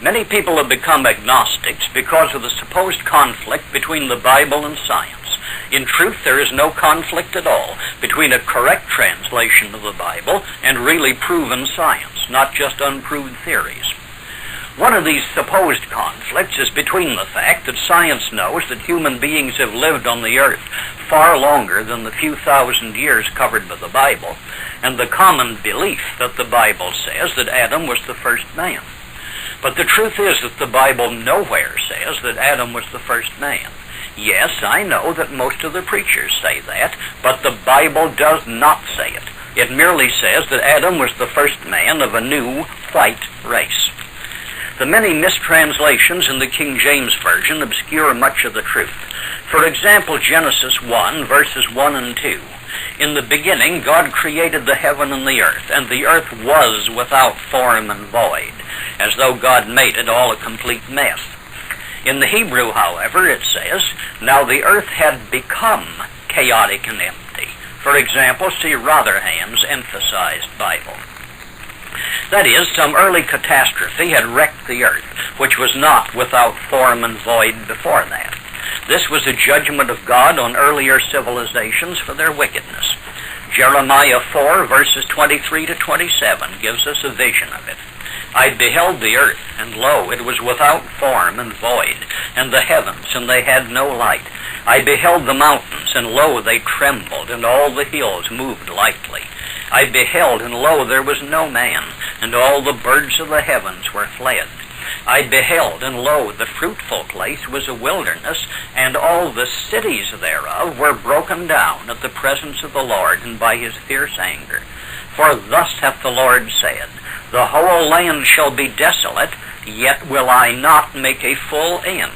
Many people have become agnostics because of the supposed conflict between the Bible and science. In truth, there is no conflict at all between a correct translation of the Bible and really proven science, not just unproved theories. One of these supposed conflicts is between the fact that science knows that human beings have lived on the earth far longer than the few thousand years covered by the Bible, and the common belief that the Bible says that Adam was the first man. But the truth is that the Bible nowhere says that Adam was the first man. Yes, I know that most of the preachers say that, but the Bible does not say it. It merely says that Adam was the first man of a new white race. The many mistranslations in the King James Version obscure much of the truth. For example, Genesis 1, verses 1 and 2. In the beginning, God created the heaven and the earth was without form and void, as though God made it all a complete mess. In the Hebrew, however, it says, now the earth had become chaotic and empty. For example, see Rotherham's emphasized Bible. That is, some early catastrophe had wrecked the earth, which was not without form and void before that. This was a judgment of God on earlier civilizations for their wickedness. Jeremiah 4, verses 23 to 27 gives us a vision of it. I beheld the earth, and lo, it was without form and void, and the heavens, and they had no light. I beheld the mountains, and lo, they trembled, and all the hills moved lightly. I beheld, and lo, there was no man, and all the birds of the heavens were fled. I beheld, and lo, the fruitful place was a wilderness, and all the cities thereof were broken down at the presence of the Lord and by his fierce anger. For thus hath the Lord said, the whole land shall be desolate, yet will I not make a full end.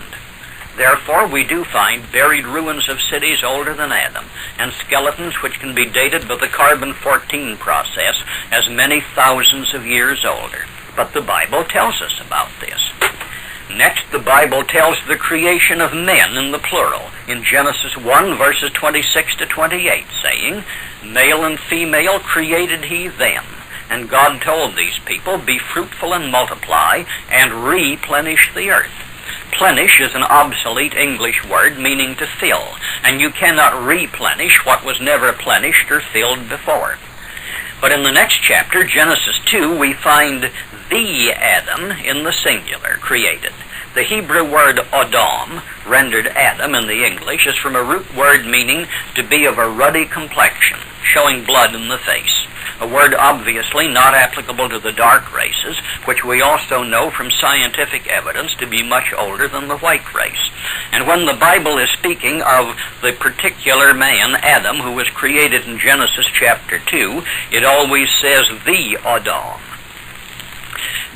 Therefore we do find buried ruins of cities older than Adam, and skeletons which can be dated by the carbon-14 process as many thousands of years older. But the Bible tells us about this. Next, the Bible tells the creation of men in the plural in Genesis 1, verses 26 to 28, saying, male and female created he them. And God told these people, be fruitful and multiply, and replenish the earth. Plenish is an obsolete English word meaning to fill, and you cannot replenish what was never plenished or filled before. But in the next chapter, Genesis 2, we find the Adam in the singular created. The Hebrew word Adam, rendered Adam in the English, is from a root word meaning to be of a ruddy complexion, showing blood in the face. A word obviously not applicable to the dark races, which we also know from scientific evidence to be much older than the white race. And when the Bible is speaking of the particular man, Adam, who was created in Genesis chapter 2, it always says the Adam.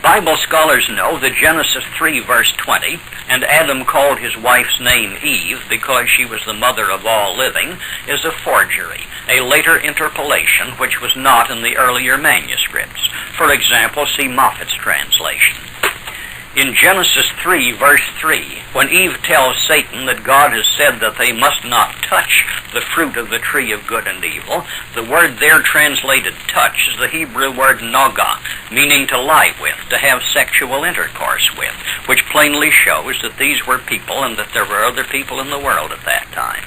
Bible scholars know that Genesis 3, verse 20, and Adam called his wife's name Eve because she was the mother of all living, is a forgery, a later interpolation which was not in the earlier manuscripts. For example, see Moffat's translation. In Genesis 3, verse 3, when Eve tells Satan that God has said that they must not touch the fruit of the tree of good and evil, the word there translated touch is the Hebrew word naga, meaning to lie with, to have sexual intercourse with, which plainly shows that these were people and that there were other people in the world at that time.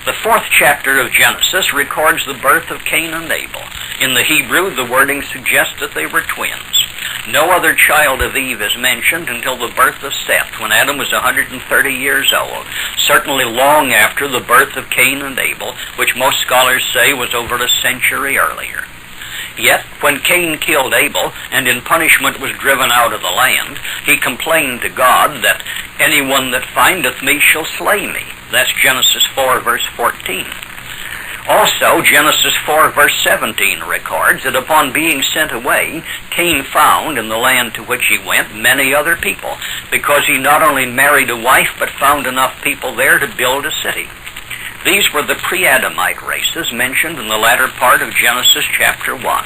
The 4th chapter of Genesis records the birth of Cain and Abel. In the Hebrew, the wording suggests that they were twins. No other child of Eve is mentioned until the birth of Seth, when Adam was 130 years old, certainly long after the birth of Cain and Abel, which most scholars say was over a century earlier. Yet, when Cain killed Abel, and in punishment was driven out of the land, he complained to God that anyone that findeth me shall slay me. That's Genesis 4, verse 14. Also, Genesis 4, verse 17 records that upon being sent away, Cain found in the land to which he went many other people, because he not only married a wife, but found enough people there to build a city. These were the pre-Adamite races mentioned in the latter part of Genesis chapter 1.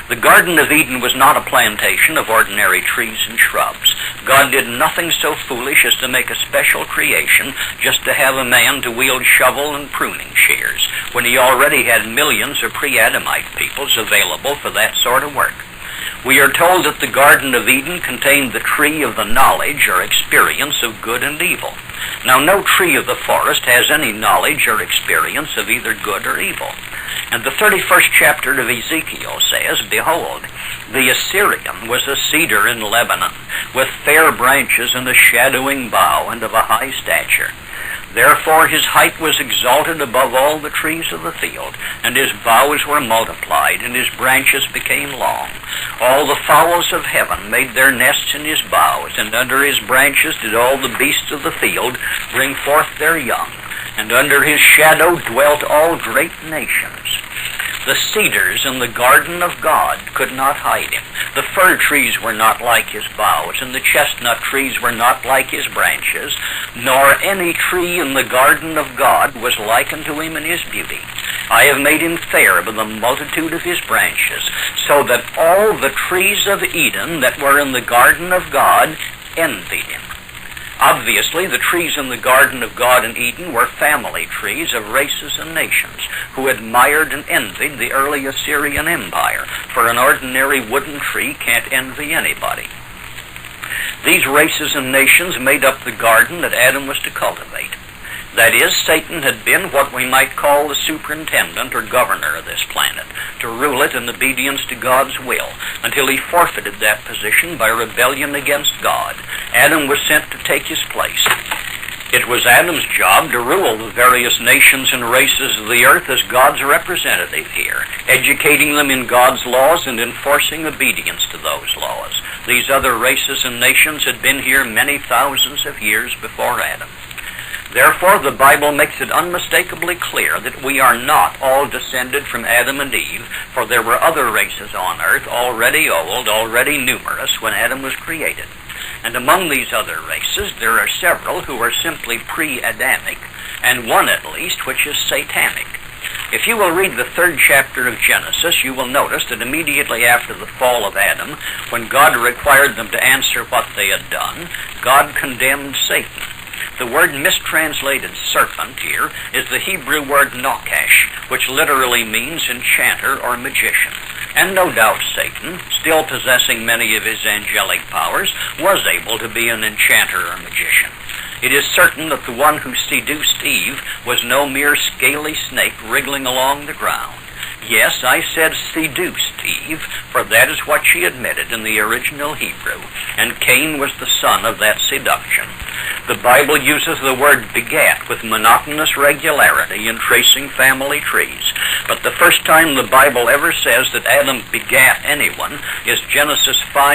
The Garden of Eden was not a plantation of ordinary trees and shrubs. God did nothing so foolish as to make a special creation just to have a man to wield shovel and pruning shears, when he already had millions of pre-Adamite peoples available for that sort of work. We are told that the Garden of Eden contained the tree of the knowledge or experience of good and evil. Now, no tree of the forest has any knowledge or experience of either good or evil. And the 31st chapter of Ezekiel says, "Behold, the Assyrian was a cedar in Lebanon, with fair branches and a shadowing bough, and of a high stature. Therefore his height was exalted above all the trees of the field, and his boughs were multiplied, and his branches became long. All the fowls of heaven made their nests in his boughs, and under his branches did all the beasts of the field bring forth their young, and under his shadow dwelt all great nations." The cedars in the garden of God could not hide him. The fir trees were not like his boughs, and the chestnut trees were not like his branches, nor any tree in the garden of God was like unto him in his beauty. I have made him fair by the multitude of his branches, so that all the trees of Eden that were in the garden of God envied him. Obviously, the trees in the Garden of God in Eden were family trees of races and nations who admired and envied the early Assyrian Empire, for an ordinary wooden tree can't envy anybody. These races and nations made up the garden that Adam was to cultivate. That is, Satan had been what we might call the superintendent or governor of this planet, to rule it in obedience to God's will, until he forfeited that position by rebellion against God. Adam was sent to take his place. It was Adam's job to rule the various nations and races of the earth as God's representative here, educating them in God's laws and enforcing obedience to those laws. These other races and nations had been here many thousands of years before Adam. Therefore, the Bible makes it unmistakably clear that we are not all descended from Adam and Eve, for there were other races on earth, already old, already numerous, when Adam was created. And among these other races, there are several who are simply pre-Adamic, and one at least which is satanic. If you will read the 3rd chapter of Genesis, you will notice that immediately after the fall of Adam, when God required them to answer what they had done, God condemned Satan. The word mistranslated serpent here is the Hebrew word nokash, which literally means enchanter or magician. And no doubt Satan, still possessing many of his angelic powers, was able to be an enchanter or magician. It is certain that the one who seduced Eve was no mere scaly snake wriggling along the ground. Yes, I said seduced Eve, for that is what she admitted in the original Hebrew, and Cain was the son of that seduction. The Bible uses the word begat with monotonous regularity in tracing family trees, but the first time the Bible ever says that Adam begat anyone is Genesis 5.